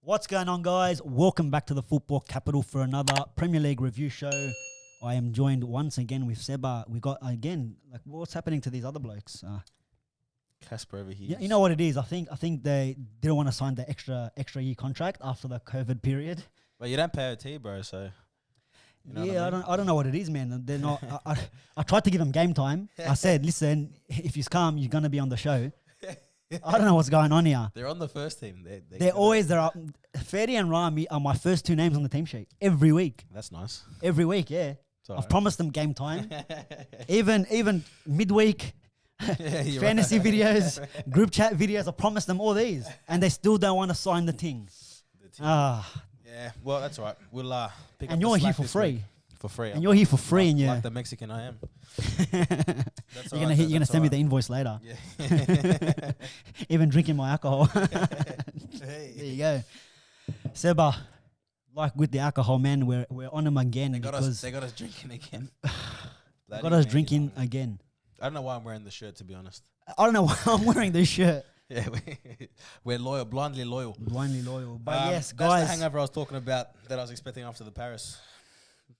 What's going on, guys? Welcome back to the Football Capital for another Premier League review show. I am joined once again with Seba. We got what's happening to these other blokes? Casper over here. You know what it is. I think they didn't want to sign the extra year contract after the COVID period. But you don't pay OT, bro. So you know I don't know what it is, man. They're not. I tried to give them game time. I said, listen, if you come, you're gonna be on the show. I don't know what's going on here. They're on the first team. They're always there. Ferdy and Rami are my first two names on the team sheet every week. That's nice. Every week, yeah. I've promised them game time. even midweek fantasy videos, group chat videos. I promised them all these, and they still don't want to sign the thing. Yeah, well, that's all right. We'll pick up. And you're here for free. For free. And you're here for free, and like the Mexican I am. You're gonna send me the invoice later. Yeah. Even drinking my alcohol. Hey. There you go, Seba. Like with the alcohol, man, we're on them again. They got us drinking again. Got us drinking again. I don't know why I'm wearing the shirt, to be honest. I don't know why I'm wearing this shirt. Yeah, we're loyal, blindly loyal. Blindly loyal. But yes, that's guys. the hangover I was talking about that I was expecting after the Paris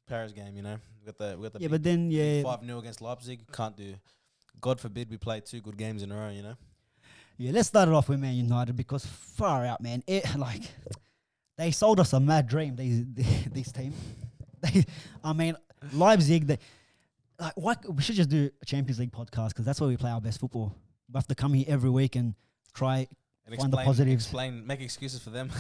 game, you know. We got the yeah, but then 5-0 against Leipzig. Can't do. God forbid we play 2 good games in a row, you know. Yeah, let's start it off with Man United because far out, man. They sold us a mad dream. This team. Leipzig. We should just do a Champions League podcast because that's where we play our best football. We have to come here every week and try find the positives. Make excuses for them.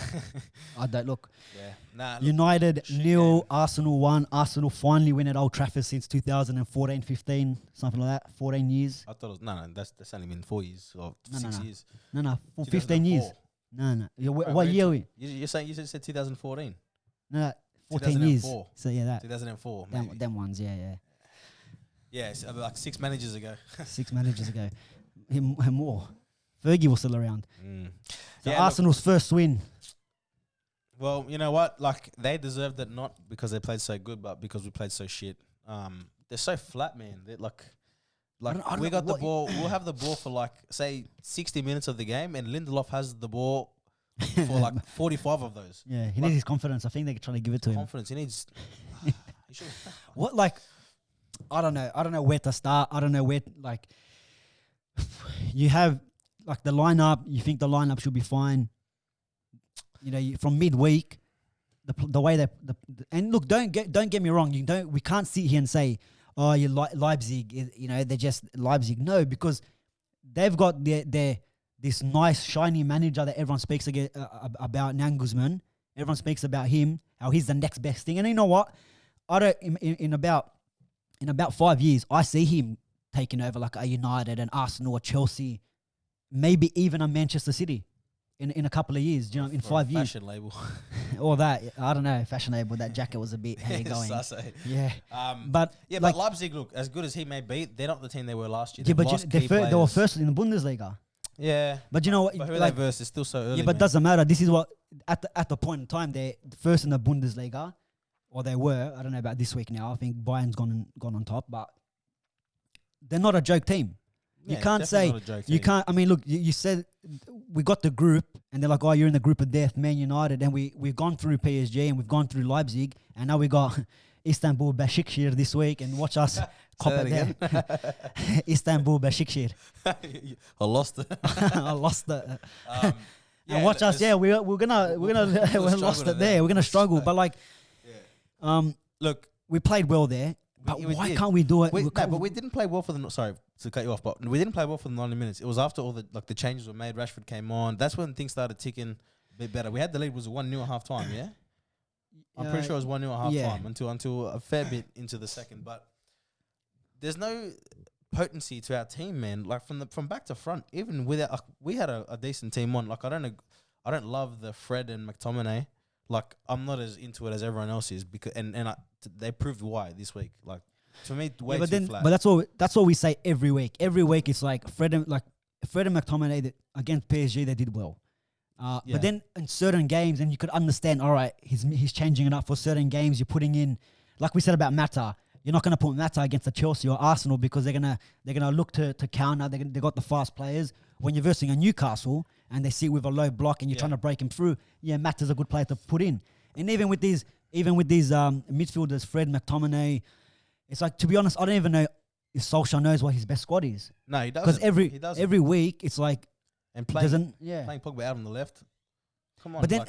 I don't look. Yeah. Nah. United 0, Arsenal 1. Arsenal finally win at Old Trafford since 2014, 15, something like that. 14 years. I thought it was that's only been 4 years or 6 years. No, for 15 years. No. What year are we? You said 2014. No, 14 years. So yeah, that 2004. Them ones, yeah. Yeah, it's like 6 managers ago. 6 managers ago. Him more. Fergie was still around. So yeah, Arsenal's first win. Well, you know what? Like, they deserved it not because they played so good, but because we played so shit. They're so flat, man. They're like we got the ball. We'll have the ball for say 60 minutes of the game, and Lindelof has the ball for 45 of those. Yeah, he needs his confidence. I think they're trying to give it to him. Confidence. He needs. What I don't know. I don't know where to start. I don't know where you have the lineup. You think the lineup should be fine. You know, from midweek, the way that and look, don't get me wrong. We can't sit here and say, oh, you Leipzig. You know, they're just Leipzig. No, because they've got their this nice shiny manager that everyone speaks about, Nagelsmann. Everyone speaks about him, how he's the next best thing. And you know what? In about 5 years, I see him taking over like a United, an Arsenal, or Chelsea, maybe even a Manchester City in a couple of years. You know, in 5 years. Fashion label. Or that, I don't know, fashion label. That jacket was a bit how you going. Yeah. But Leipzig, look, as good as he may be, they're not the team they were last year. Yeah, but they were first in the Bundesliga. Yeah. But you know what? But who they versus is still so early. Yeah, but it doesn't matter. This is what, at the point in time, they're first in the Bundesliga. Or they were. I don't know about this week now. I think Bayern's gone on top, but they're not a joke team. Yeah, you can't say you can't. I mean, look, you said we got the group, and they're like, "Oh, you're in the group of death, Man United." And we've gone through PSG and we've gone through Leipzig, and now we got Istanbul Besiktas this week, and watch us cop it again. Istanbul Besiktas. I lost it. I lost it. And watch us. Yeah, we're gonna we lost it there. We're gonna struggle, but look, we played well there. But why can't we do it? But we didn't play well for them. Sorry to cut you off, but we didn't play well for the 90 minutes. It was after all the changes were made. Rashford came on. That's when things started ticking a bit better. We had the lead. It was 1-0 at half time. Yeah, I'm pretty sure it was 1-0 at half time until a fair bit into the second. But there's no potency to our team, man. Like from back to front, even without we had a decent team on. Like I don't love the Fred and McTominay. Like I'm not as into it as everyone else is because they proved why this week. Like to me, way too flat. But that's what we say every week. Every week it's like Fred and McTominay against PSG they did well. But then in certain games, and you could understand, all right, he's changing it up for certain games. You're putting in, like we said about Mata. You're not going to put Mata against the Chelsea or Arsenal because they're gonna look to counter. They got the fast players. when you're versing a Newcastle and they sit with a low block and you're trying to break him through, Matt is a good player to put in. And even with these midfielders, Fred, McTominay, it's like, to be honest, I don't even know if Solskjaer knows what his best squad is. No, he doesn't. Because every week it's like, and playing playing Pogba out on the left. Come on, but then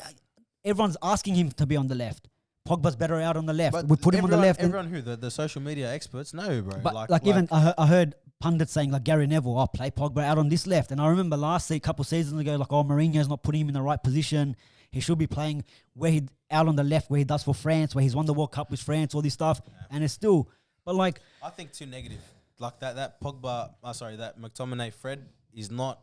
everyone's asking him to be on the left. Pogba's better out on the left. We put him on the left. Everyone who the social media experts know, bro. But even I heard pundits saying like Gary Neville, play Pogba out on this left. And I remember couple seasons ago, like, Mourinho's not putting him in the right position. He should be playing out on the left where he does for France, where he's won the World Cup with France, all this stuff. Yeah. And it's still, but like, I think too negative. Like that Pogba, that McTominay, Fred is not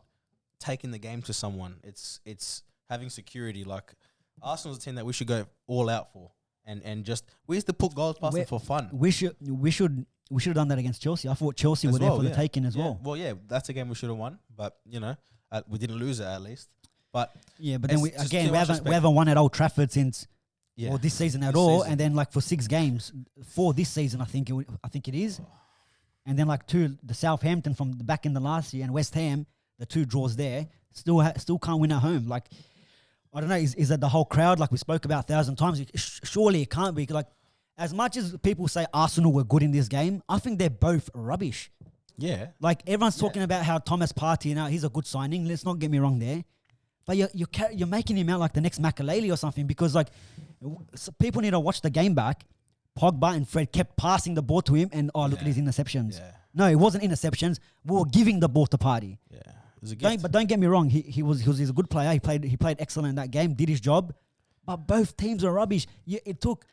taking the game to someone. It's having security. Like, Arsenal's a team that we should go all out for. And just we used to put goals past them for fun. We should have done that against Chelsea. I thought Chelsea were there for the taking as well. Well, that's a game we should have won, but we didn't lose it at least. But then we haven't won at Old Trafford since this season at all. And then like for 6 games for this season, I think it is. And then like the Southampton from the back in the last year and West Ham, the 2 draws there, still can't win at home. Like, I don't know, is that the whole crowd, like we spoke about 1,000 times? Surely it can't be. Like, as much as people say Arsenal were good in this game, I think they're both rubbish. Yeah. Like, everyone's talking about how Thomas Partey, he's a good signing. Let's not get me wrong there. But you're making him out like the next Makaleli or something, because like people need to watch the game back. Pogba and Fred kept passing the ball to him and look at his interceptions. Yeah. No, it wasn't interceptions. We were giving the ball to Partey. Yeah. But don't get me wrong. He's a good player. He played excellent in that game. Did his job. But both teams are rubbish. It took,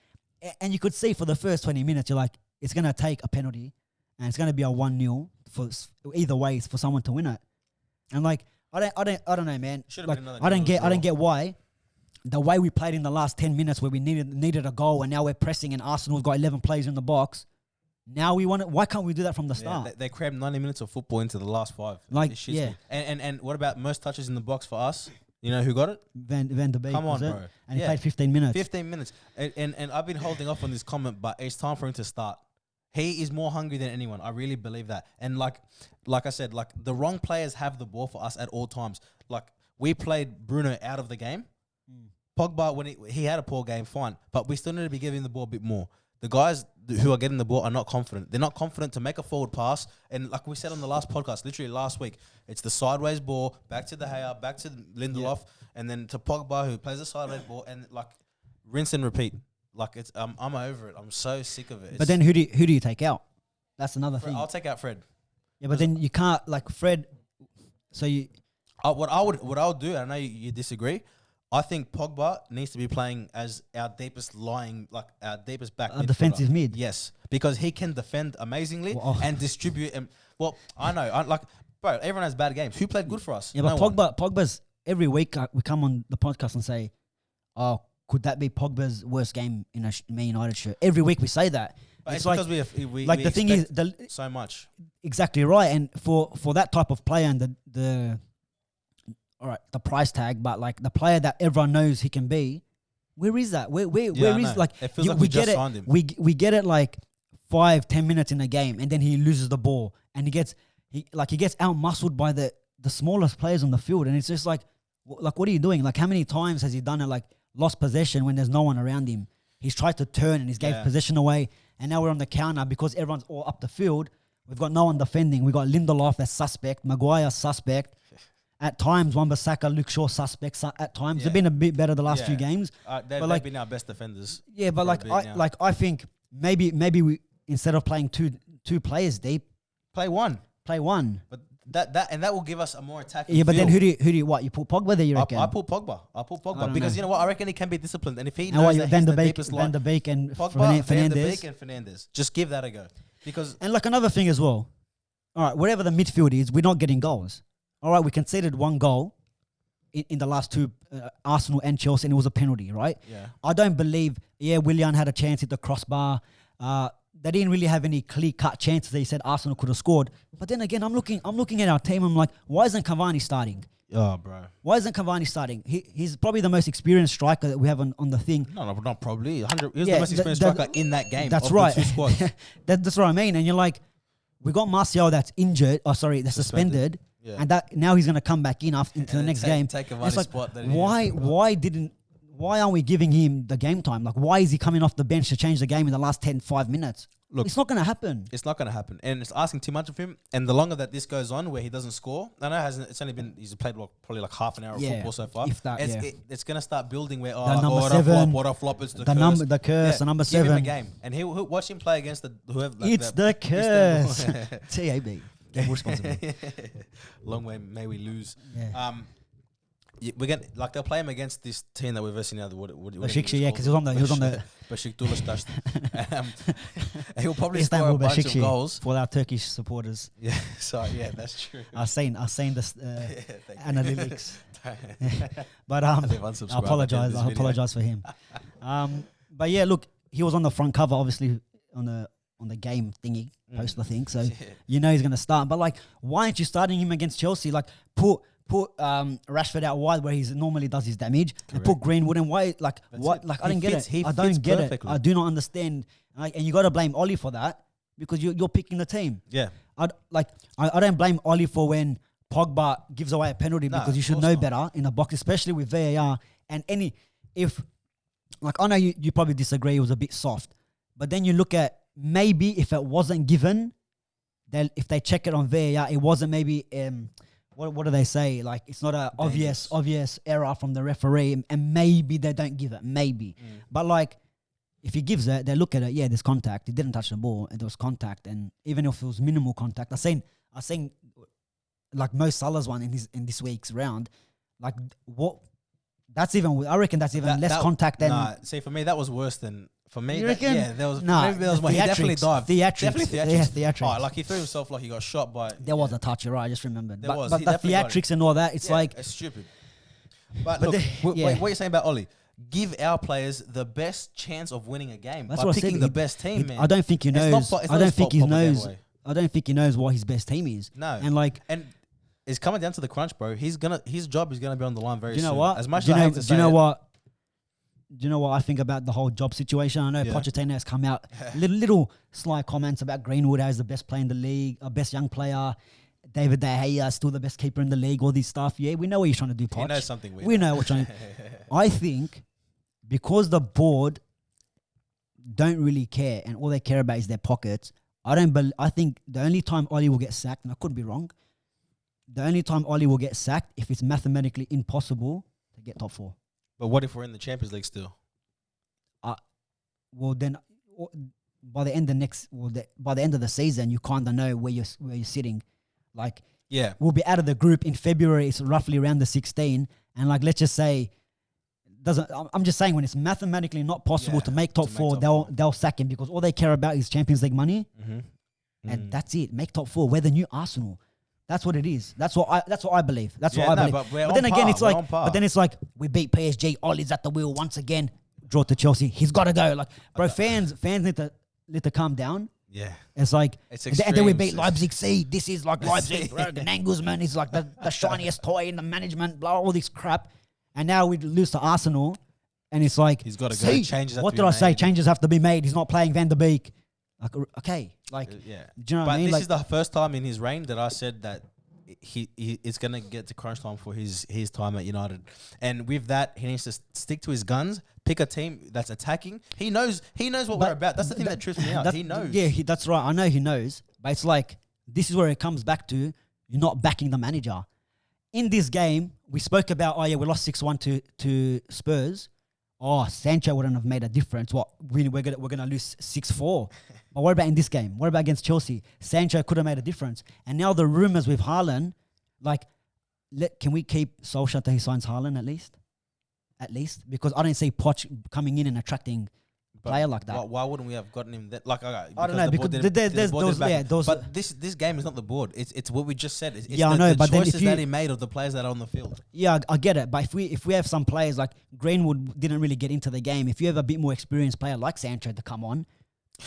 and you could see for the first 20 minutes, you're like, it's gonna take a penalty, and it's gonna be a 1-0 for either way for someone to win it. And like, I don't know, man. Like, I don't get why the way we played in the last 10 minutes where we needed a goal and now we're pressing and Arsenal's got 11 players in the box. Now we want it. Why can't we do that from the start? They crammed 90 minutes of football into the last 5. Like, And what about most touches in the box for us? You know who got it? Van der Beek. Come on, bro. And he played 15 minutes. 15 minutes. And I've been holding off on this comment, but it's time for him to start. He is more hungry than anyone. I really believe that. And like I said, like, the wrong players have the ball for us at all times. Like, we played Bruno out of the game. Pogba, when he had a poor game, fine. But we still need to be giving the ball a bit more. The guys who are getting the ball are not confident. They're not confident to make a forward pass. And like we said on the last podcast, literally last week, it's the sideways ball, back to De Gea, back to Lindelof, and then to Pogba, who plays the sideways ball, and like, rinse and repeat. Like, it's I'm over it. I'm so sick of it. But then who do you take out? That's another thing. I'll take out Fred. Yeah, but then you can't, like, Fred. So you. What I would do, I know you disagree. I think Pogba needs to be playing as our deepest back. Defensive mid. Yes, because he can defend amazingly and distribute. And I know, bro, everyone has bad games. Who played good for us? Yeah, but Pogba's every week we come on the podcast and say, "Oh, could that be Pogba's worst game in a Man United shirt?" Every week we say that. But it's because we the thing is so much. Exactly right, and for that type of player and the price tag, but like the player that everyone knows he can be, where is that? Where is like? It feels like we just signed him. We get it like 5-10 minutes in a game, and then he loses the ball, and he gets out muscled by the smallest players on the field, and it's just like what are you doing? Like, how many times has he done it? Like, lost possession when there's no one around him. He's tried to turn and he's gave possession away, and now we're on the counter because everyone's all up the field. We've got no one defending. We've got Lindelof that's suspect, Maguire suspect. At times, Wan-Bissaka, Luke Shaw suspects. At times, they've been a bit better the last few games. They've been our best defenders. Yeah, but I think maybe we, instead of playing two players deep, play one. But that will give us a more attacking. Yeah, but feel. then who do you what? You put Pogba there? You reckon? I put Pogba because you know what? I reckon he can be disciplined, and if he knows that he's the deepest Van der Beek and Pogba, Van der Beek and Fernandes, just give that a go. And like another thing as well. All right, wherever the midfield is, we're not getting goals. All right, we conceded 1 goal in the last 2, Arsenal and Chelsea, and it was a penalty, right? Yeah. I don't believe, Willian had a chance at the crossbar. They didn't really have any clear-cut chances that he said Arsenal could have scored. But then again, I'm looking at our team, I'm like, why isn't Cavani starting? Oh, bro. Why isn't Cavani starting? He's probably the most experienced striker that we have on the thing. No, not probably. He's the most experienced striker in that game. That's right. The 2 squads. That's what I mean. And you're like, we got Martial that's injured. Oh, sorry, that's suspended. Yeah. and that now he's going to come back in after into the next game. Take a And it's Vardy spot. That why aren't we giving him the game time? Like, why is he coming off the bench to change the game in the last 5 minutes? Look, it's not going to happen. It's not going to happen, and it's asking too much of him. And the longer that this goes on, where he doesn't score, I know he's only been he's played probably like half an hour of football so far. If that, it's going to start building where number 7, what a flop, it's the curse, the number 7. Give him a game, and he'll watch him play against whoever. Like it's the curse. TAB. Game responsible. Long way, may we lose. Yeah. We're gonna they'll play him against this team that we're versing now. Besiktas, yeah, because he was on the. Besiktas. He'll probably score a bunch of goals for our Turkish supporters. Yeah, so yeah, that's true. I've seen this analytics. But I apologize for him. But yeah, look, he was on the front cover, obviously on the game thingy poster thing. So you know he's gonna start. But like, why aren't you starting him against Chelsea? Like, put Rashford out wide where he normally does his damage. Correct. And put Greenwood in wide. Like, that's what? It. Like, I don't get it. I don't get it. I do not understand. Like, and you got to blame Oli for that because you're picking the team. Yeah. I don't blame Oli for when Pogba gives away a penalty because you should know better in the box, especially with VAR. And I know you probably disagree, it was a bit soft. But then you look at maybe if it wasn't given, if they check it on VAR, it wasn't maybe what do they say? Like, it's not a obvious error from the referee, and maybe they don't give it. Maybe, but like, if he gives it, they look at it. Yeah, there's contact. He didn't touch the ball, and there was contact. And even if it was minimal contact, I seen like Mo Salah's one in this week's round. Like, what? That's even. I reckon that's even less contact than. Nah, see, for me that was worse than. For me, you reckon? There was one. He definitely dived. Theatrics. Yeah, theatrics. Oh, like he threw himself like he got shot by. There was a touch, you're right. I just remembered. There was. But the theatrics and all that, it's like. It's stupid. But look, what you're saying about Oli, give our players the best chance of winning a game by picking the best team, man. I don't think he knows. I don't think he knows. I don't think he knows what his best team is. No. And it's coming down to the crunch, bro. His job is gonna be on the line very soon. Do you know what? As much as I hate to say Do you know what I think about the whole job situation? I know Pochettino has come out, little sly comments about Greenwood as the best player in the league, best young player. David De Gea still the best keeper in the league, all this stuff. Yeah, we know what he's trying to do, Poch. He knows something weird. We know what trying. I think because the board don't really care and all they care about is their pockets, I think the only time Oli will get sacked, and I could be wrong, the only time Oli will get sacked if it's mathematically impossible to get top 4. But what if we're in the Champions League still? Well, then by the end of the season, you kind of know where you're sitting. Like, we'll be out of the group in February. It's roughly around the 16, and like, let's just say, I'm just saying when it's mathematically not possible to make top 4, they'll sack him because all they care about is Champions League money, and that's it. Make top 4. We're the new Arsenal. That's what it is. That's what I believe. That's what I believe. But then again, it's like we beat PSG. Ollie's at the wheel once again. Draw to Chelsea. He's got to go. Like, bro, fans need to calm down. Yeah, it's like, and then we beat Leipzig. See, this is like Leipzig. Bro, the Nagelsmann is like the shiniest toy in the management. Blah, all this crap. And now we lose to Arsenal, and it's like, he's got to go. Changes. What did I say? Changes have to be made. He's not playing Van der Beek. Like, okay, like, do you know what I mean? But this is the first time in his reign that I said that it's gonna get to crunch time for his time at United, and with that, he needs to stick to his guns. Pick a team that's attacking. He knows what we're about. That's the thing that trips me out. He knows. Yeah, that's right. I know he knows, but it's like this is where it comes back to you're not backing the manager. In this game, we spoke about we lost 6-1 to Spurs. Oh, Sancho wouldn't have made a difference. What we're gonna lose 6-4. But what about in this game? What about against Chelsea? Sancho could have made a difference. And now the rumors with Haaland, like, can we keep Solskjaer till he signs Haaland at least? At least, because I don't see Poch coming in and attracting player like that. Why wouldn't we have gotten him that? Like, I don't know, because there's those. But this game is not the board. It's what we just said. It's I know, but choices then that he made of the players that are on the field. Yeah, I get it. But if we have some players like Greenwood didn't really get into the game, if you have a bit more experienced player like Sancho to come on,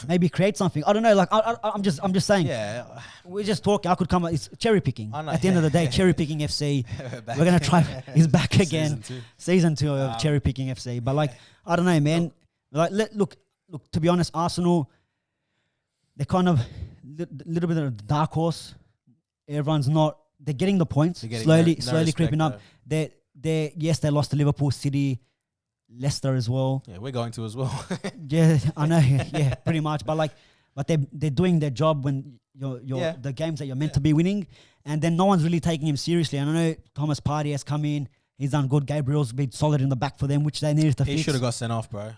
maybe create something. I don't know. Like I'm just saying. Yeah, we're just talking. I could come. It's cherry picking. At the end of the day, cherry picking FC. We're gonna try. He's back again. Season 2 of cherry picking FC. But like, I don't know, man. Like, look. To be honest, Arsenal, they're kind of little bit of a dark horse. Everyone's not they're getting the points They're getting slowly, no slowly respect, creeping up. though. They lost to Liverpool, City, Leicester as well. Yeah, we're going to as well. Yeah, I know. Yeah, pretty much. But they're doing their job when the games that you're meant to be winning, and then no one's really taking him seriously. And I know Thomas Partey has come in. He's done good. Gabriel's been solid in the back for them, which they needed to fix. He should have got sent off, bro.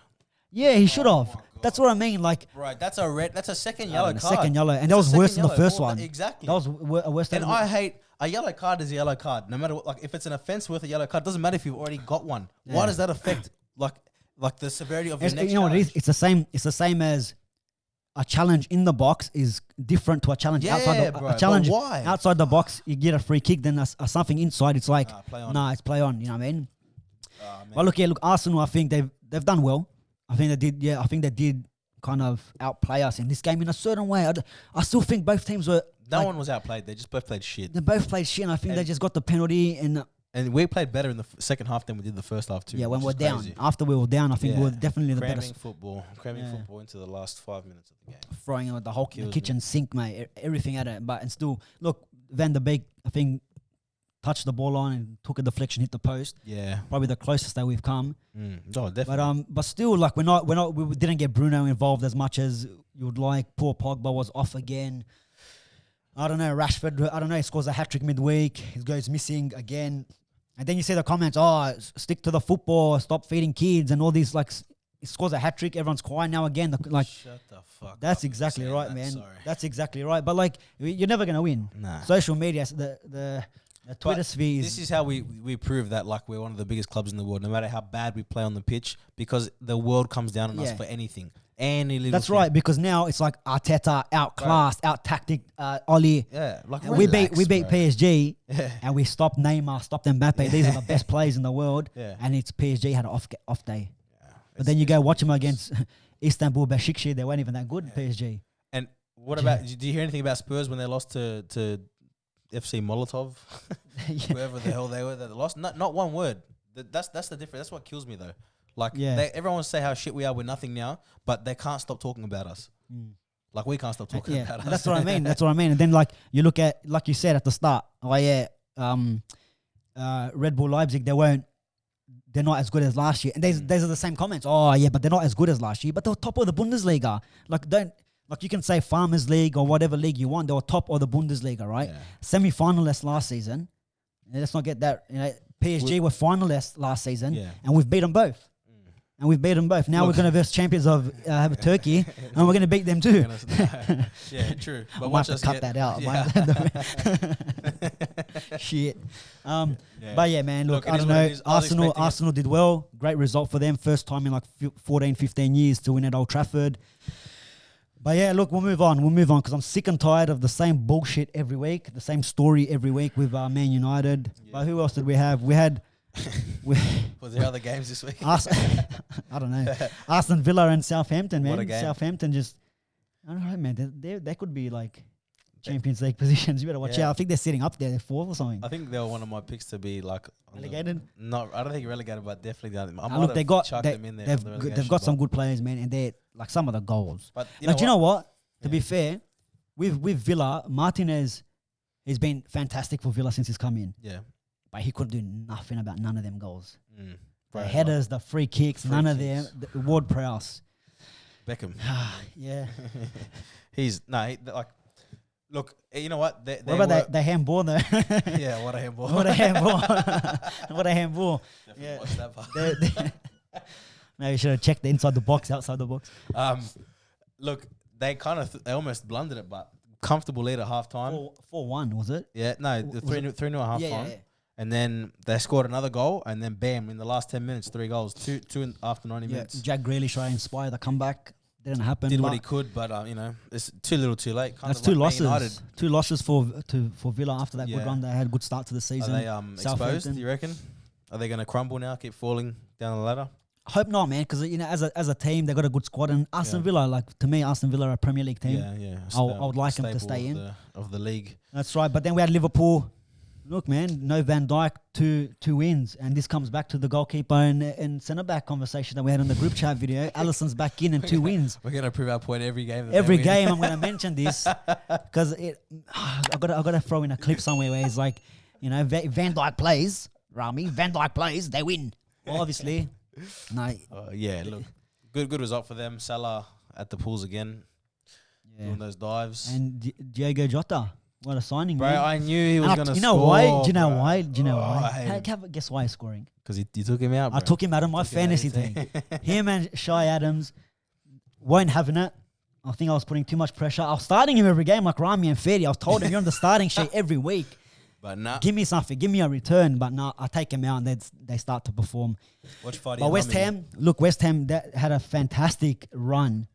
Yeah, he should have. my God. That's what I mean. Like, Right, that's a red. That's a second yellow card. second yellow, and It's that a was worse second than the yellow. first one. Exactly. That was worse than. And I hate a yellow card is a yellow card. No matter what, like if it's an offense worth a yellow card, doesn't matter if you've already got one. Why does that affect like the severity of your next you know what it is? challenge? It's the same as a challenge in the box is different to a challenge outside the bro, a challenge but why? outside the box. You get a free kick, then something inside. It's like Play on. it's play on. You know what I mean? Man. But look, Arsenal. I think they've done well. I think they did. Yeah, I think they did kind of outplay us in this game in a certain way. I still think both teams were. No one was outplayed. They just both played shit. They both played shit, and I think they just got the penalty. And we played better in the second half than we did the first half too. yeah, when which we're is down, crazy. after we were down, I think we were definitely the better. Cramming football into the last 5 minutes of the game. Throwing the whole Kills kitchen sink, mate. Everything at it, but and still look. Van der Beek, I think, touched the ball on and took a deflection, hit the post. Yeah. Probably the closest that we've come. Oh, definitely. But still, like we didn't get Bruno involved as much as you would like. Poor Pogba was off again. I don't know, Rashford, I don't know, he scores a hat-trick midweek. He goes missing again. And then you see the comments, stick to the football, stop feeding kids and all these, like, he scores a hat-trick, everyone's crying now again. Like, shut the fuck that's up exactly saying right, that, man. sorry. That's exactly right. But, like, you're never going to win. Nah. Social media, the Twitter sphere This is how we prove that, like, we're one of the biggest clubs in the world, no matter how bad we play on the pitch, because the world comes down on us for anything. Any little That's thing. right, because now it's like Arteta outclassed, out-tactic Oli. Yeah, like We beat relax, bro. PSG Yeah. and we stopped Neymar, stopped Mbappe. These are the best players in the world. Yeah. And it's PSG had an off day. Yeah, But then you go watch them against Istanbul, Besiktas. They weren't even that good, PSG. And what about? Do you hear anything about Spurs when they lost to FC Molotov, whoever the hell they were that lost? Not one word. That's the difference. That's what kills me though. Like everyone say how shit we are. We're nothing now, but they can't stop talking about us. Like we can't stop talking about us. That's what I mean. That's what I mean. And then like you look at, like you said at the start, Red Bull Leipzig, they're not as good as last year. And these are the same comments. Oh yeah, but they're not as good as last year. But they were top of the Bundesliga. Like you can say Farmers League or whatever league you want. They were top of the Bundesliga, right? Yeah. Semi-finalists last season. And let's not get that. PSG were finalists last season, and we've beat them both. And we've beat them both. Now we're going to verse champions of Turkey, and we're going to beat them too. Yeah, true. But I might have to cut that out. Shit. But yeah, man, look, I don't know. Arsenal did well. Great result for them. First time in like 14, 15 years to win at Old Trafford. But yeah, look, we'll move on because I'm sick and tired of the same bullshit every week, the same story every week with Man United. Yeah. But who else did we have? Was there other games this week? I don't know. Aston Villa and Southampton, man. What a game. Southampton I don't know, man. They could be like Champions League positions. You better watch out. I think they're sitting up there. They're fourth or something. I think they were one of my picks to be like relegated. No, I don't think relegated, but definitely. Look, they've got some good players, man, and they're like some of the goals. But you know what? To be fair, with Villa, Martinez has been fantastic for Villa since he's come in. Yeah, but he couldn't do nothing about none of them goals. The right, headers, the free kicks, none of them. The Ward-Prowse. Beckham. Yeah. Look, you know what? What about the handball though? Yeah, what a handball. What a handball. What a handball. Definitely watched that part. Maybe you should have checked the inside the box, outside the box. Look, they almost blundered it, but comfortable lead at half time. 4-1, was it? Yeah, no, the 3-0 at half time. Yeah. And then they scored another goal, and then bam, in the last 10 minutes, 3 goals, two after 90 minutes. Jack Grealish tried to inspire the comeback. Didn't happen. Did what he could, but it's too little, too late. That's two losses. 2 losses for Villa after that good run. They had a good start to the season. Are they exposed? Do you reckon? Are they going to crumble now? Keep falling down the ladder? I hope not, man. Because as a team, they got a good squad, and Aston Villa, to me, Aston Villa are a Premier League team. Yeah. I would like them to stay in of the league. That's right. But then we had Liverpool Look, man, no Van Dijk, two wins, and this comes back to the goalkeeper and centre back conversation that we had on the group chat video. Alisson's back in and 2 wins. We're gonna prove our point every game. Every game, I'm gonna mention this because I gotta throw in a clip somewhere where he's like, you know, Van Dijk plays, Rami. Van Dijk plays, they win. Well, obviously, no. Yeah, look, good result for them. Salah at the pools again, doing those dives. And Diego Jota. What a signing, bro! man. I knew he was going to score. You know why? Do you know why? Do you know I why? hate him. Guess why he's scoring? Because you took him out, bro. I took him out of my fantasy team. Him and Shy Adams weren't having it. I think I was putting too much pressure. I was starting him every game like Rami and Ferdy. I was told him, you're on the starting sheet every week. But nah. Give me something. Give me a return. But no, I take him out and they start to perform. Watch Vardy. But West Ham that had a fantastic run.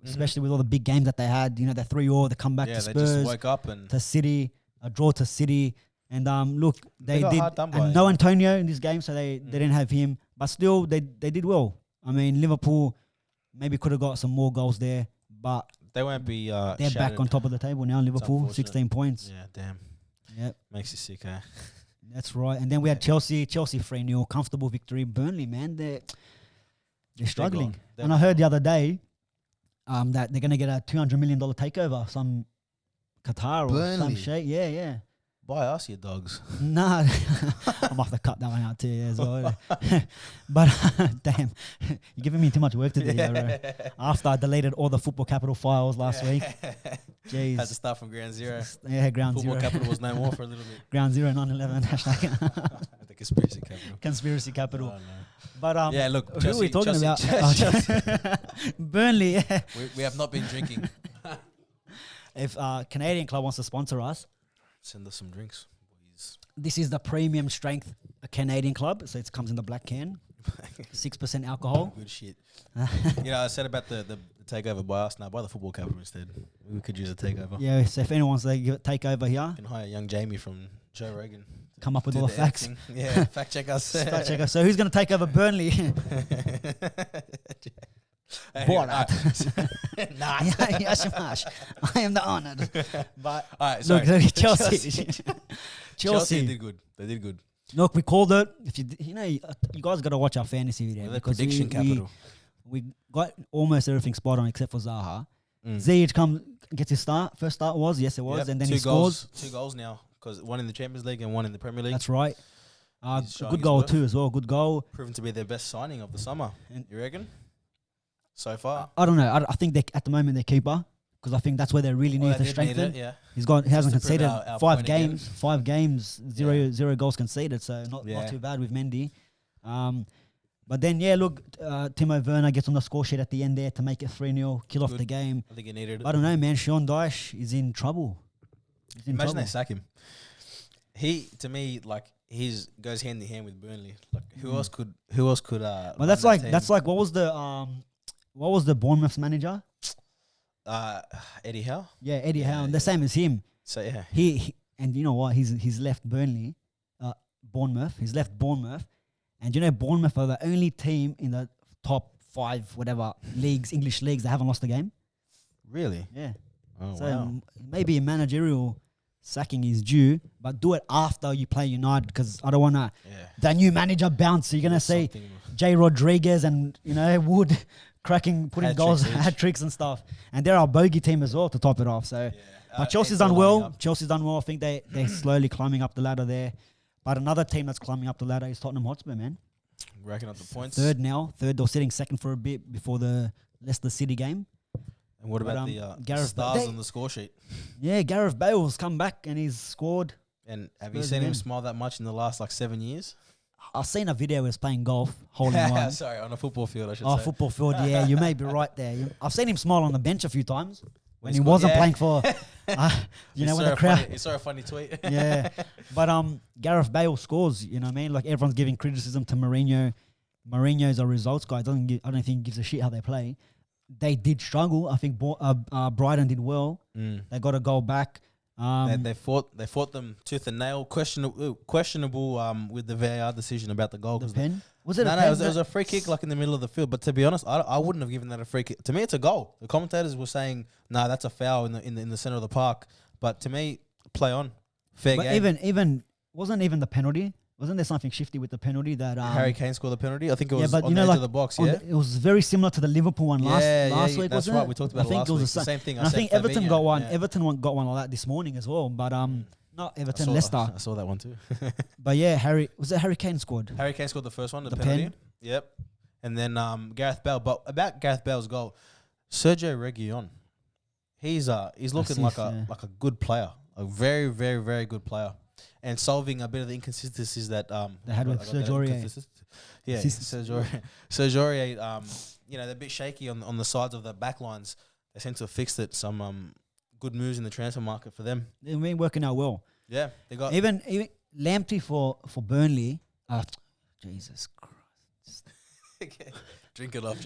Especially with all the big games that they had. You know, the 3-0, they come back to Spurs. They just woke up and... To City. A draw to City, and look, they got did, hard done by and no Antonio in this game, so they didn't have him. But still, they did well. I mean, Liverpool maybe could have got some more goals there, but they won't be. They're back on top of the table now. Liverpool, 16 points. Yeah, damn. Yep, makes you sick, eh? That's right. And then we had Chelsea 3-0, comfortable victory. Burnley, man, they're struggling. And I heard the other day that they're going to get a $200 million takeover. Some Qatar or some shit. Yeah. Buy us, you dogs. Nah, I'm off to cut that one out too as well. But damn, you're giving me too much work to do here, bro. After I deleted all the Football Capital files last week. Jeez. Had to start from ground zero. Yeah, ground Football zero. Capital was no more for a little bit. Ground zero, 9/11 hashtag. The conspiracy capital. Conspiracy capital. Oh, no. But yeah, look, who are we talking about? Burnley. Yeah. We have not been drinking. If Canadian club wants to sponsor us, send us some drinks, please. This is the premium strength Canadian club, so it comes in the black can, 6% alcohol. Good shit. You know, I said about the takeover by us. Now buy the Football Capital instead. We could use a takeover. Yeah, so if anyone wants to give it takeover here, you can hire young Jamie from Joe Rogan. Come up with all the facts. Acting. Yeah, fact check us. Fact check us. So who's going to take over Burnley? Borat. I am the honoured. But all right, sorry. Look, Chelsea did good. They did good. Look, we called it. If you guys got to watch our fantasy video because prediction capital. We got almost everything spot on except for Zaha. Ziyech gets his start. First start was and then he scores 2 goals now because one in the Champions League and one in the Premier League. That's right. Good goal too as well. Good goal. Proven to be their best signing of the summer. You reckon? So far, I don't know. I think at the moment they're keeper because I think that's where they really need to strengthen. He hasn't conceded 5 games. 5 games, zero goals conceded. So not too bad with Mendy. But then look, Timo Werner gets on the score sheet at the end there to make it 3-0, kill off the game. I think he needed it. I don't know, man. Sean Dyche is in trouble. Imagine they sack him. He, to me, like goes hand in hand with Burnley. Like who else could? Well, that's like what was the Bournemouth's manager? Eddie Howe. Yeah, Eddie Howe. The same as him. So yeah, he and you know what? He's left Burnley, Bournemouth. He's left Bournemouth, and you know Bournemouth are the only team in the top 5 English leagues that haven't lost a game. Really? Yeah. Oh so wow. Maybe a managerial sacking is due, but do it after you play United because I don't want to. Yeah. The new manager bounce. So you're gonna see Jay Rodriguez and Wood putting goals, hat tricks and stuff, and they're our bogey team as well to top it off. So, but Chelsea's done well. I think they're slowly climbing up the ladder there. But another team that's climbing up the ladder is Tottenham Hotspur, man. Racking up the points. Third, they're sitting second for a bit before the Leicester City game. And what about the stars on the score sheet? Yeah, Gareth Bale's come back and he's scored. And have you seen him smile that much in the last 7 years? I've seen a video where he's playing golf, holding one. Sorry, on a football field, I should say. Oh, football field, yeah. You may be right there. I've seen him smile on the bench a few times when he wasn't playing for, when the crowd. You saw a funny tweet. Yeah. But Gareth Bale scores, you know what I mean? Like everyone's giving criticism to Mourinho. Mourinho's a results guy. I don't think he gives a shit how they play. They did struggle. I think Brighton did well. They got a goal back. They fought them tooth and nail. Questionable with the VAR decision about the goal. The pen? Was it no, a pen? It was a free kick in the middle of the field. But to be honest, I wouldn't have given that a free kick. To me, it's a goal. The commentators were saying, "Nah, that's a foul in the center of the park." But to me, play on, fair game. Even wasn't even the penalty. Wasn't there something shifty with the penalty that Harry Kane scored the penalty? I think it was but on you the know, edge like of the box, on yeah? it was very similar to the Liverpool one last week, that's wasn't right. it? We talked about I it think last it was week. the The same thing. And I think Everton got one. Yeah. Everton got one like that this morning as well. But not Everton, Leicester. I saw that one too. But yeah, Harry Kane scored? Harry Kane scored the first one, the pen. penalty. Yep. And then Gareth Bale. But about Gareth Bale's goal, Sergio Reguilon, he's looking like a good player, a very, very, very good player, and solving a bit of the inconsistencies that they had with Sergio Aina. Yeah, Sergio Aina, you know, they're a bit shaky on the sides of the back lines. They seem to have fixed it. Some good moves in the transfer market for them. They've been working out well. Yeah, they got even Lamptey for Burnley. Jesus Christ! Drink it off.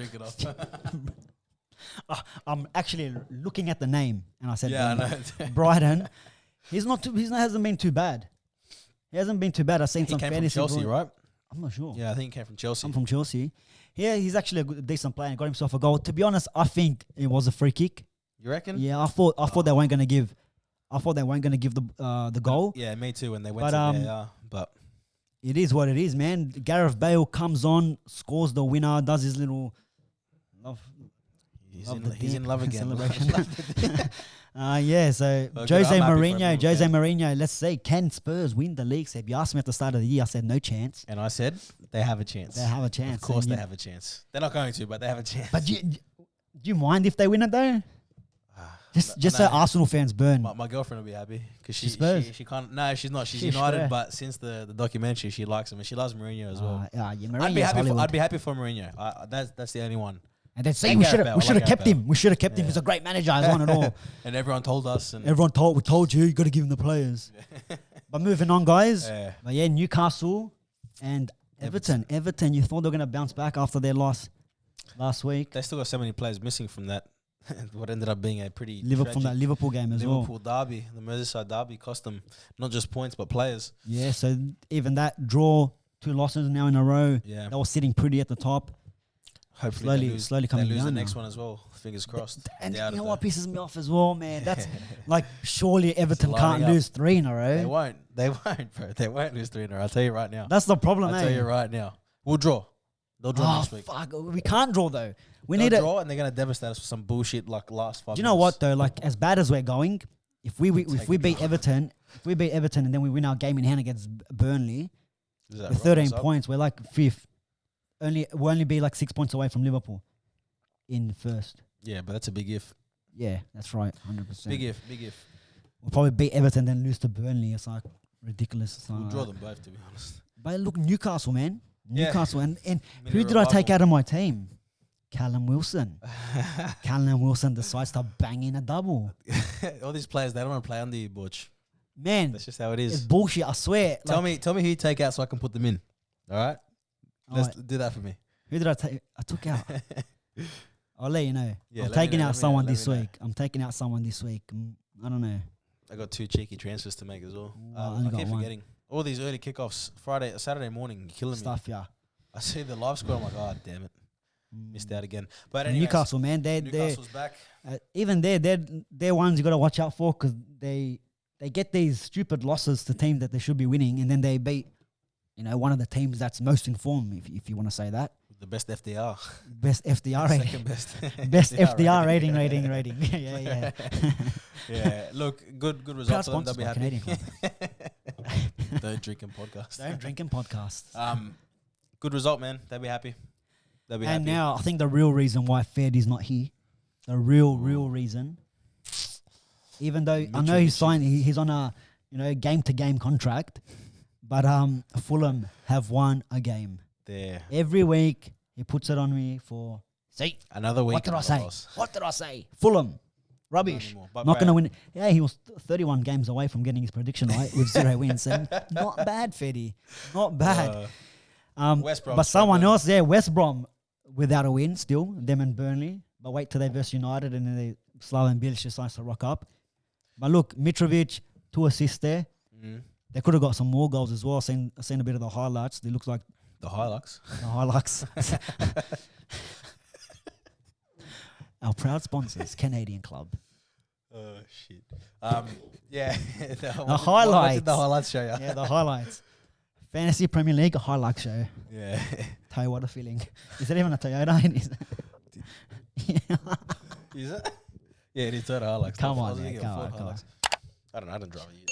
I'm actually looking at the name, and I said, yeah, I know. Brighton. Hasn't been too bad. He hasn't been too bad. I've seen He some came from fantasy. Chelsea, right? I'm not sure. Yeah, I think he came from Chelsea. I'm from Chelsea. Yeah, he's actually a decent player and got himself a goal. To be honest, I think it was a free kick. You reckon? Yeah, I thought they weren't going to give. I thought they weren't going to give the goal. Yeah, me too. When they went to VAR, but it is what it is, man. Gareth Bale comes on, scores the winner, does his little love. He's in love again. Celebration. Yeah, so Well, Jose I'm happy for him, Mourinho, let's say, can Spurs win the league? So if you asked me at the start of the year, I said no chance. And I said they have a chance. They have a chance. Of course they have a chance. They're not going to, but they have a chance. But do you mind if they win it though? Just so Arsenal fans burn. My girlfriend will be happy because she can't. No, she's not. She's United, sure. but since the documentary, she likes him and she loves Mourinho as well. Yeah, I'd be happy for Mourinho. That's the only one. And then say we should have kept him. We should have kept him. He's a great manager. He's won it all. And everyone told us. And we told you got to give him the players. But moving on, guys. But yeah, Newcastle and Everton. You thought they were going to bounce back after their loss last week. They still got so many players missing from that. What ended up being a pretty from that Liverpool game as well. Liverpool derby, the Merseyside derby, cost them not just points but players. Yeah, so even that draw, 2 losses now in a row. Yeah, they were sitting pretty at the top. Hopefully, slowly coming down. They lose the now. next one as well. Fingers crossed. And you know what pisses me off as well, man? That's like surely Everton can't lose 3 in a row. They won't, bro. They won't lose 3 in a row. I'll tell you right now. That's the problem, I'll tell you right now. We'll draw. They'll draw next week. Fuck, we can't draw though. They'll need a draw, and they're gonna devastate us with some bullshit like last 5 minutes. Do you know what though? Like as bad as we're going, if we beat Everton, and then we win our game in hand against Burnley with 13 points, we're like 5th. We'll only be like 6 points away from Liverpool in first. Yeah, but that's a big if. Yeah, that's right, 100%. Big if. We'll probably beat Everton, then lose to Burnley. It's like ridiculous. We'll draw them both, to be honest. But look, Newcastle, man. Newcastle. And who did revival. I take out of my team? Callum Wilson. Callum Wilson decides to bang in a double. All these players, they don't want to play under you, Butch. Man. That's just how it is. It's bullshit, I swear. Tell me who you take out so I can put them in. All right? Let's do that for me. Who did I take? I took out. I'll let you know. Yeah, I'm taking out someone this week. I don't know. I got 2 cheeky transfers to make as well. I keep forgetting. All these early kickoffs, Saturday morning, you're killing me. Yeah. I see the live score. I'm like, oh, damn it. Missed out again. But anyways, Newcastle, man. Newcastle's back. Even they're ones you got to watch out for because they get these stupid losses to teams that they should be winning, and then they beat, one of the teams that's most in form, if you want to say that. The best FDR. Best FDR rating. Second best. Best FDR rating. Yeah. Yeah. Look, good results. They'll be happy. Don't drink in podcast. Good result, man. They'll be happy. And now I think the real reason why Ferdy's not here, the real reason, even though I know he's on a game-to-game contract, but Fulham have won a game. There. Every week he puts it on me for another week. What did I say? Fulham. Rubbish. Not going to win. Yeah, he was 31 games away from getting his prediction right with 0 wins. And not bad, Ferdy. Not bad. West Brom. But someone else there, West Brom, without a win still, them and Burnley. But wait till they verse United and then Slaven Bilic decides to rock up. But look, Mitrovic, 2 assists there. They could have got some more goals as well. I've seen a bit of the highlights. They look like the highlights. Our proud sponsors, Canadian Club. Shit. Yeah. The What highlights. did the highlights show you? Yeah, the highlights. Fantasy Premier League highlight show. Yeah. Tell you what a feeling. Is it even a Toyota? Yeah. Is it? Yeah, it is Toyota highlights. Come I was on, thinking come of Ford on, come on. highlights. I don't know. I didn't drive it yet.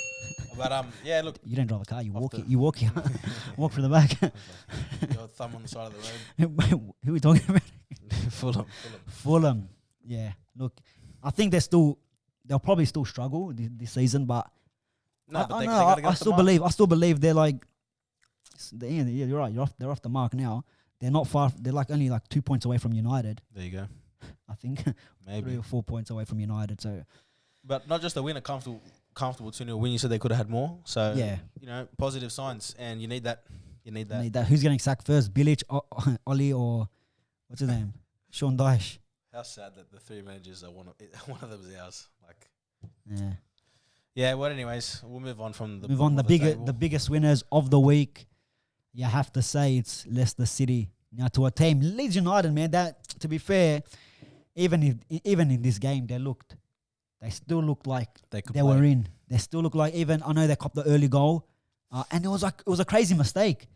But yeah, look. You don't drive a car. You Off walk the- it. You walk it. Walk through the back. Your thumb on the side of the road. Who are we talking about? Fulham. Fulham. Yeah. Look, I think they'll probably still struggle this season, but No, but I they know, gotta get I off the still mark. believe. I still believe they're like. Yeah, you're right. They're off the mark now. They're not far. They're like only like 2 points away from United. There you go. I think 3 Maybe. or 4 points away from United. So But not just a win, a comfortable 2-0 win. You said they could have had more. So, yeah, positive signs. And you need that. You need that. need that. Who's getting sacked first? Bilic, Oli, or what's his name? Sean Dyche. How sad that the three managers are one of them is ours. Like, Yeah. yeah. Well, anyways, we'll move on from the Move on. bottom of table. The biggest winners of the week. You have to say it's Leicester City. Now to a team, Leeds United, man. That, to be fair, even in this game, they still looked like they were in. They still look like, even I know they copped the early goal, and it was a crazy mistake.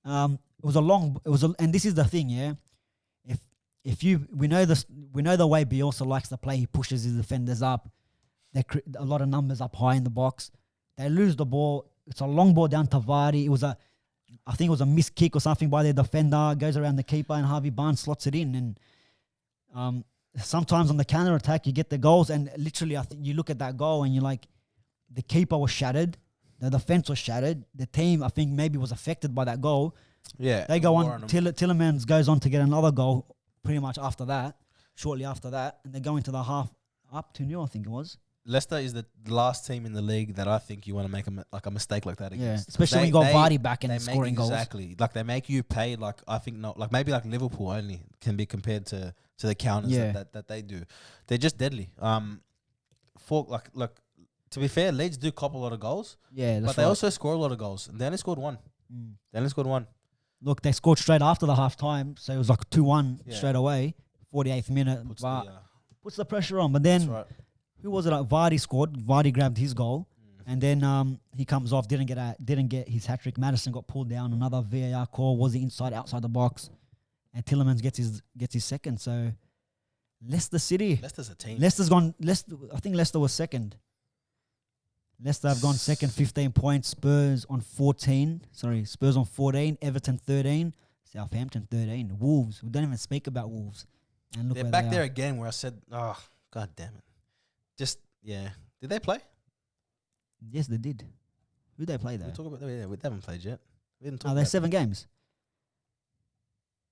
And this is the thing, yeah. We know the way Bielsa likes to play. He pushes his defenders up. A lot of numbers up high in the box. They lose the ball. It's a long ball down to Vardy. I think it was a missed kick or something by their defender. Goes around the keeper and Harvey Barnes slots it in. And sometimes on the counter attack you get the goals. And literally, I think you look at that goal and you're like, the keeper was shattered, the defense was shattered. The team, I think, maybe was affected by that goal. Yeah. They go on. Tillemans goes on to get another goal pretty much after that, shortly after that, and they go into the half up 2-0, I think it was. Leicester is the last team in the league that I think you want to make a mistake like that against. Yeah, especially when you got Vardy back and scoring goals. Exactly. Like, they make you pay, like, I think not, like maybe like Liverpool only can be compared to the counters that they do. They're just deadly. To be fair, Leeds do cop a lot of goals. Yeah, but they also score a lot of goals. And they only scored one. Look, they scored straight after the half time, so it was like 2-1 Yeah. straight away, 48th minute. Puts the pressure on. But then, that's right. who was it? Vardy scored. Vardy grabbed his goal. And then he comes off, didn't get his hat-trick. Madison got pulled down. Another VAR call. Was he outside the box? And Tillemans gets his second. So, Leicester City. Leicester's a team. I think Leicester was second. Leicester have gone second, 15 points. Spurs on 14. Everton 13. Southampton 13. Wolves. We don't even speak about Wolves. And look They're where back they there are. again where I said, oh, God damn it. Just, yeah. Did they play? Yes, they did. Who they play though? We haven't played yet. We didn't talk Are about they 7 games?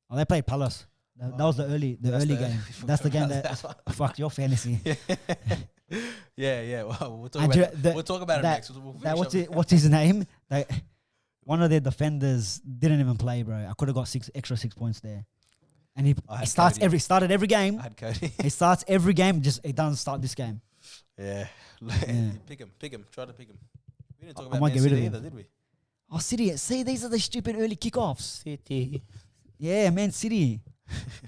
Oh, they played Palace. That was the early game. That's the game that fucked your fantasy. Yeah. Well, we'll talk And about the- we'll talk about it that- next. We'll finish up. What's his name? One of their defenders didn't even play, bro. I could have got 6 points there. And he started every game. I had Cody. He starts every game. Just he doesn't start this game. Yeah. Yeah. Pick him. Try to pick him. We didn't talk I about might Man get rid of City him. either, did we? Oh, City. See, these are the stupid early kickoffs. City. Yeah, Man City.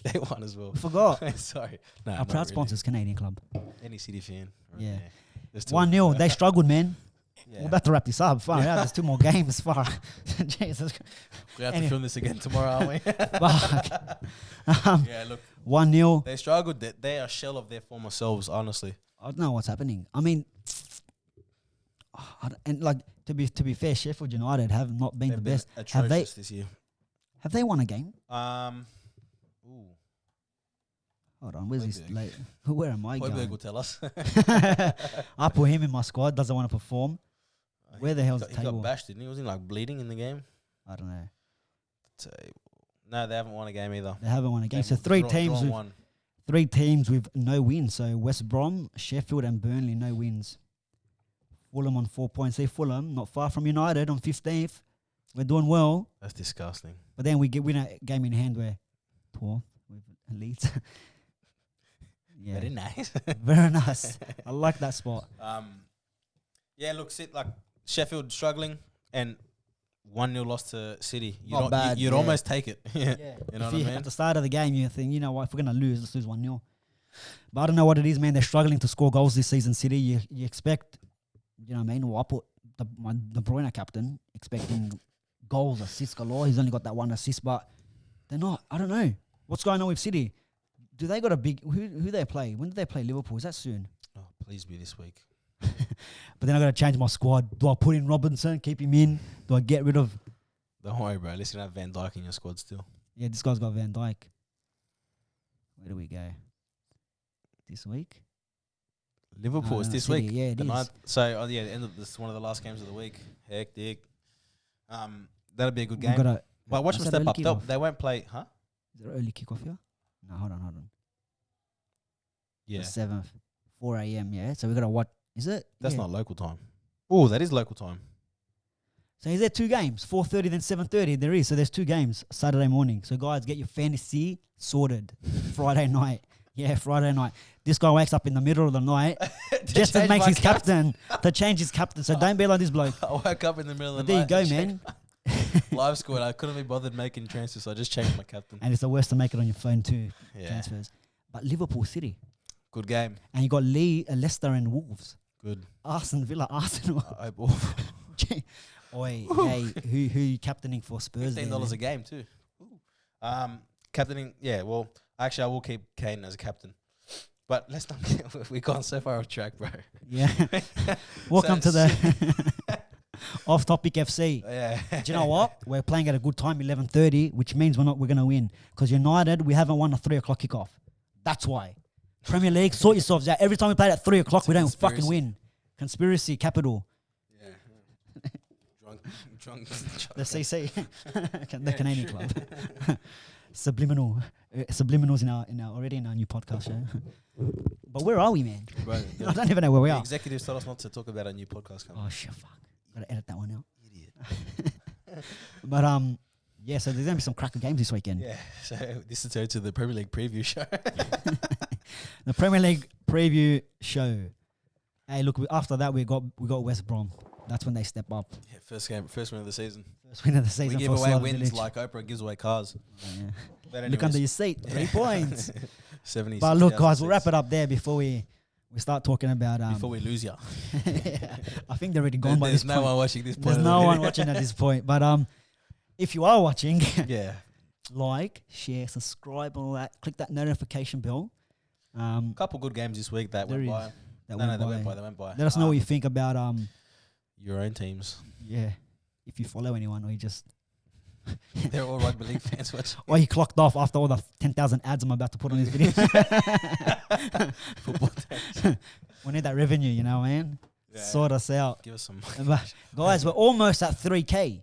They won as well. Forgot. Sorry. No, Our not proud really. sponsors, Canadian club. Any City fan. Right Yeah. there. 1-0. They struggled, man. Yeah. We're about to wrap this up. Far out. There's 2 more games. Far. Jesus. We have to Anyway. film this again tomorrow, aren't we? Fuck. Yeah, look. 1-0. They struggled. They are a shell of their former selves, honestly. I don't know what's happening. I mean, to be fair, Sheffield United have not been They've the been best. atrocious this year. Have they won a game? Ooh. Hold on, where's this? Højbjerg. Where am I Højbjerg going? will tell us. I put him in my squad. Doesn't want to perform. Where the hell's the He table? got bashed, didn't he? Was he like bleeding in the game? I don't know. No, they haven't won a game either. They haven't won a game. They've So three drawn one. teams with no wins. So West Brom, Sheffield, and Burnley no wins. Fulham on 4 points. See, Fulham not far from United on 15th. We're doing well, That's disgusting. but then we win a game in hand. We're 12th with Leeds. Yeah, Very nice. very nice. I like that spot. Yeah, look, Sheffield struggling and 1-0 loss to City. Not bad, You'd yeah. almost take it. Yeah. Yeah. You know If what I mean? At the start of the game, you think, you know what, if we're going to lose, let's lose 1-0. But I don't know what it is, man. They're struggling to score goals this season, City. You expect, you know what I mean? Well, I put the Bruyne captain expecting goals, assists galore. He's only got that one assist, but they're not. I don't know. What's going on with City? Do they got a big... Who they play? When do they play Liverpool? Is that soon? Oh, please be this week. But then I got to change my squad. Do I put in Robinson, keep him in? Do I get rid of... Don't worry, bro. At least you don't have Van Dijk in your squad still. Yeah, this guy's got Van Dijk. Where do we go? This week? Liverpool is this City, week. yeah, it the is. ninth. So, the end of this, one of the last games of the week. Hectic. That'll be a good game. But watch them step up. They won't play, huh? Is there an early kickoff here? No, hold on. Yeah. The 7th, 4 a.m., yeah? So we got to watch. Is it? That's Yeah. not local time. Oh, that is local time. So is there 2 games? 4:30 then 7:30? There is. So there's 2 games Saturday morning. So guys, get your fantasy sorted. Friday night. Yeah, Friday night. This guy wakes up in the middle of the night just to make his captain. To change his captain. So don't be like this bloke. I woke up in the middle of But the there night. you go, man. Live squad. I couldn't be bothered making transfers, so I just changed my captain. And it's the worst to make it on your phone too. Yeah. Transfers. But Liverpool City. Good game. And you got Leicester and Wolves. Good. Arsenal. Oi, hey, who you captaining for Spurs? $15 a game too. Captaining, yeah. Well, actually, I will keep Kane as a captain. But let's not. We've gone so far off track, bro. Yeah. Welcome to the Off Topic FC. Yeah. Do you know what? We're playing at a good time, 11:30, which means we're going to win. Because United, we haven't won a 3 o'clock kickoff. That's why. Premier League, sort yourselves out. Every time we play at 3 o'clock, we don't fucking win. Conspiracy capital. Yeah. Drunk. The CC. The Canadian club. Subliminals in our already in our new podcast show. But where are we, man? Bro, I don't even know where we the are. executives told us not to talk about our new podcast company. Oh shit, fuck. Gotta edit that one out. Idiot. But yeah, so there's gonna be some cracker games this weekend. Yeah. So this is to the Premier League preview show. The Premier League preview show. Hey, look, after that we got West Brom. That's when they step up. Yeah, first win of the season. First win of the season. We give for away Slaughter wins Village. like Oprah gives away cars. Oh, yeah. But Look under your seat. 3 points. 70. But look, guys, we'll wrap it up there before we start talking about before we lose ya. I think they're already gone by this There's no point. one watching this point. There's no one watching at this point. But if you are watching, Yeah. like, share, subscribe, all that. Click that notification bell. Couple good games this week that There went is. by. That They went by. went by. Let us know what you think about Your own teams. yeah, if you follow anyone or you just They're all rugby league fans. or he clocked off after all the 10,000 ads I'm about to put on his video. Football teams. We need that revenue, you know, man. Yeah. Sort us out. Give us some. But guys, we're almost at 3K.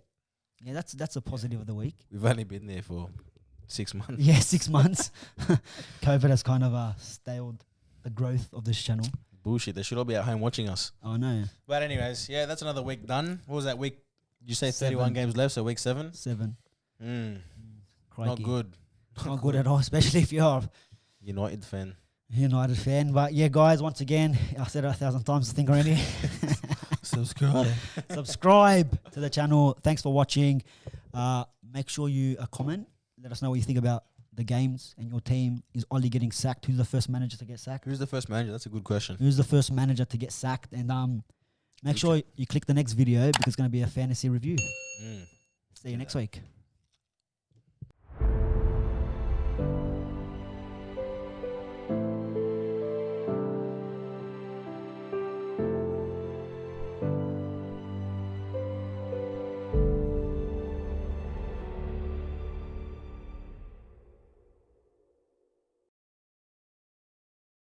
Yeah, that's a positive of the week. We've only been there for 6 months. Yeah, 6 months. COVID has kind of staled the growth of this channel. Bullshit. They should all be at home watching us. Oh no. But anyways, yeah, that's another week done. What was that week? You say 7. 31 games left, so week 7? 7. Not Crikey. good. Not good at all, especially if you're a United fan. United fan. But yeah, guys, once again, I said it 1,000 times, I think already. Subscribe. Subscribe to the channel. Thanks for watching. Make sure you comment. Let us know what you think about the games and your team. Is Ollie getting sacked? Who's the first manager to get sacked? Who's the first manager? That's a good question. Who's the first manager to get sacked? And make sure you click the next video because it's going to be a fantasy review. See you next week.